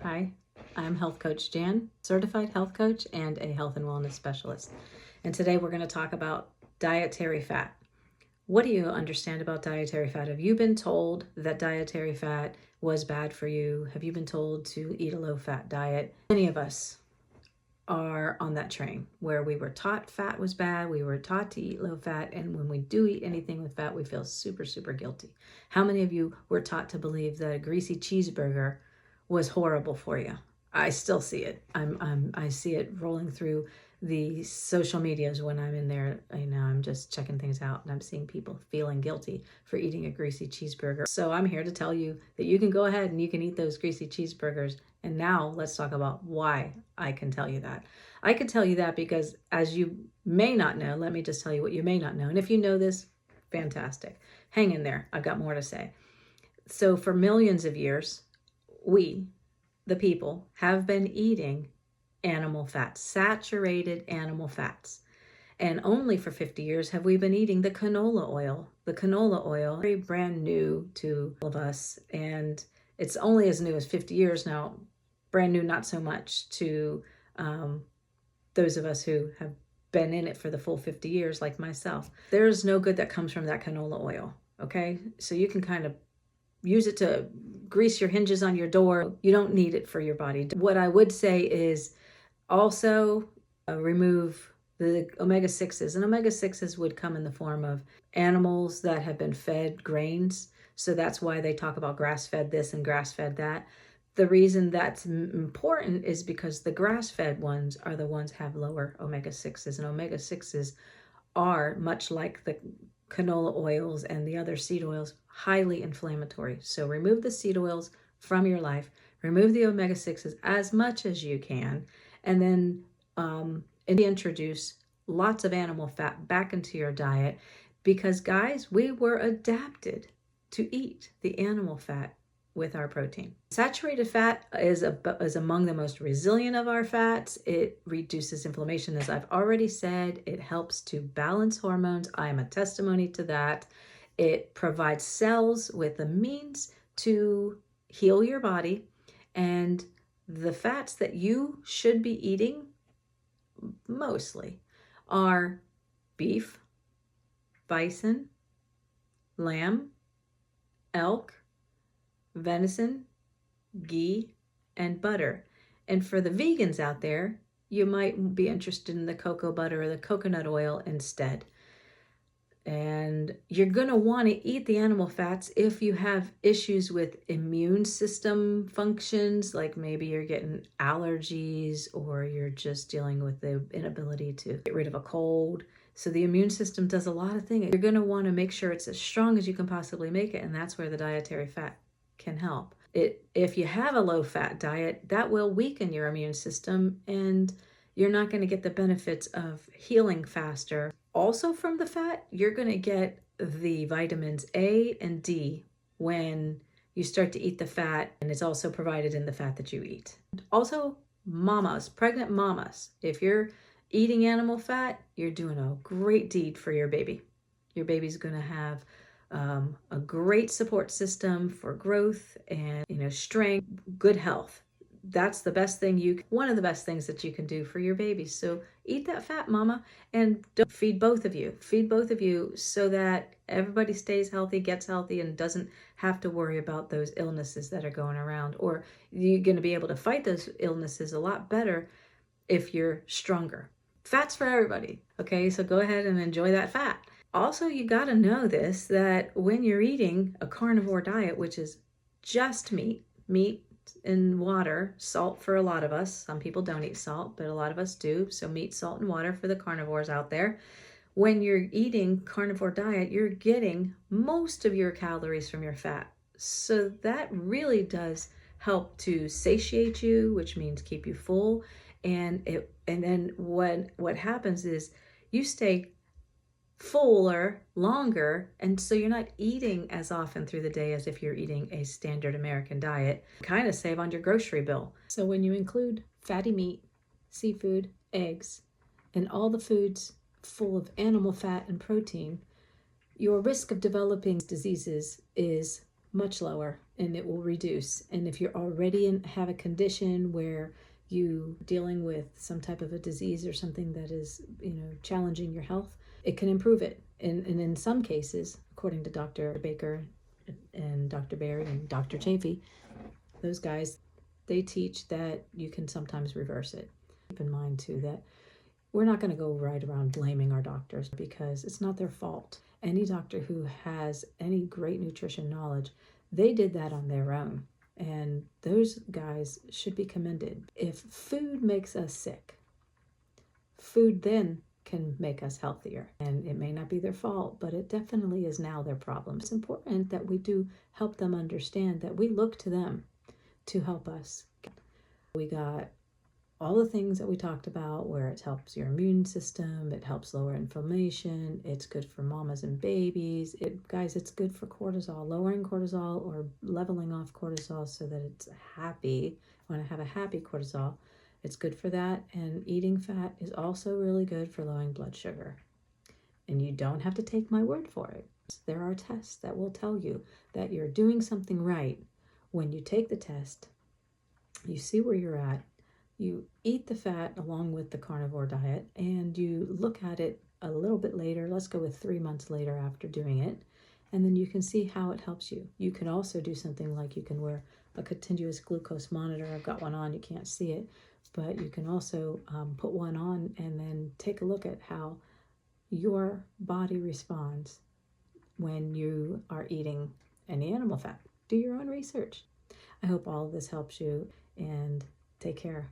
Hi, I'm Health Coach Jan, certified health coach and a health and wellness specialist. And today we're going to talk about dietary fat. What do you understand about dietary fat? Have you been told that dietary fat was bad for you? Have you been told to eat a low-fat diet? Many of us are on that train where we were taught fat was bad, we were taught to eat low fat, and when we do eat anything with fat, we feel super guilty. How many of you were taught to believe that a greasy cheeseburger was horrible for you? I still see it. I see it rolling through the social medias when I'm in there. I'm just checking things out and I'm seeing people feeling guilty for eating a greasy cheeseburger. So I'm here to tell you that you can go ahead and you can eat those greasy cheeseburgers. And now let's talk about why I can tell you that. I can tell you that because, as you may not know, let me just tell you what you may not know. And if you know this, fantastic. Hang in there. I've got more to say. So for millions of years, we, the people, have been eating animal fats, saturated animal fats. And only for 50 years have we been eating the canola oil. The canola oil, very brand new to all of us. And it's only as new as 50 years now. Brand new, not so much to those of us who have been in it for the full 50 years, like myself. There's no good that comes from that canola oil, okay? So you can kind of use it to grease your hinges on your door. You don't need it for your body. What I would say is also remove the omega-6s. And omega-6s would come in the form of animals that have been fed grains. So that's why they talk about grass-fed this and grass-fed that. The reason that's important is because the grass-fed ones are the ones have lower omega-6s. And omega-6s are, much like the canola oils and the other seed oils, highly inflammatory. So remove the seed oils from your life, remove the omega-6s as much as you can, and then introduce lots of animal fat back into your diet, because guys, we were adapted to eat the animal fat with our protein. Saturated fat is among the most resilient of our fats. It reduces inflammation, as I've already said. It helps to balance hormones. I am a testimony to that. It provides cells with the means to heal your body. And the fats that you should be eating mostly are beef, bison, lamb, elk, venison, ghee, and butter. And for the vegans out there, you might be interested in the cocoa butter or the coconut oil instead. And you're going to want to eat the animal fats if you have issues with immune system functions, like maybe you're getting allergies or you're just dealing with the inability to get rid of a cold. So the immune system does a lot of things. You're going to want to make sure it's as strong as you can possibly make it, and that's where the dietary fat can help. If you have a low-fat diet, that will weaken your immune system, and you're not going to get the benefits of healing faster. Also from the fat, you're going to get the vitamins A and D when you start to eat the fat, and it's also provided in the fat that you eat. Also, mamas, pregnant mamas, if you're eating animal fat, you're doing a great deed for your baby. Your baby's going to have a great support system for growth and strength, good health. That's the best thing one of the best things that you can do for your baby. So eat that fat, mama, and don't feed both of you. Feed both of you so that everybody stays healthy, gets healthy, and doesn't have to worry about those illnesses that are going around. Or you're going to be able to fight those illnesses a lot better if you're stronger. Fat's for everybody, okay? So go ahead and enjoy that fat. Also, you got to know this, that when you're eating a carnivore diet, which is just meat and water, salt for a lot of us. Some people don't eat salt, but a lot of us do. So meat, salt, and water for the carnivores out there. When you're eating carnivore diet, you're getting most of your calories from your fat. So that really does help to satiate you, which means keep you full. And then what happens is you stay fuller longer, and so you're not eating as often through the day as if you're eating a standard American diet. Kind of save on your grocery bill. So when you include fatty meat, seafood, eggs, and all the foods full of animal fat and protein, your risk of developing diseases is much lower. and it will reduce. And if you're already have a condition where you dealing with some type of a disease or something that is, challenging your health, it can improve it. And in some cases, according to Dr. Baker and Dr. Berry and Dr. Chafee, those guys, they teach that you can sometimes reverse it. Keep in mind too that we're not going to go right around blaming our doctors because it's not their fault. Any doctor who has any great nutrition knowledge, they did that on their own. And those guys should be commended. If food makes us sick, food then can make us healthier. And it may not be their fault, but it definitely is now their problem. It's important that we do help them understand that we look to them to help us. We got all the things that we talked about where it helps your immune system, it helps lower inflammation, it's good for mamas and babies. Guys, it's good for cortisol, lowering cortisol or leveling off cortisol so that it's happy. You want to have a happy cortisol. It's good for that. And eating fat is also really good for lowering blood sugar. And you don't have to take my word for it. There are tests that will tell you that you're doing something right. When you take the test, you see where you're at, you eat the fat along with the carnivore diet, and you look at it a little bit later. Let's go with 3 months later after doing it, and then you can see how it helps you. You can also do something like you can wear a continuous glucose monitor. I've got one on, you can't see it, but you can also put one on and then take a look at how your body responds when you are eating any animal fat. Do your own research. I hope all of this helps you, and take care.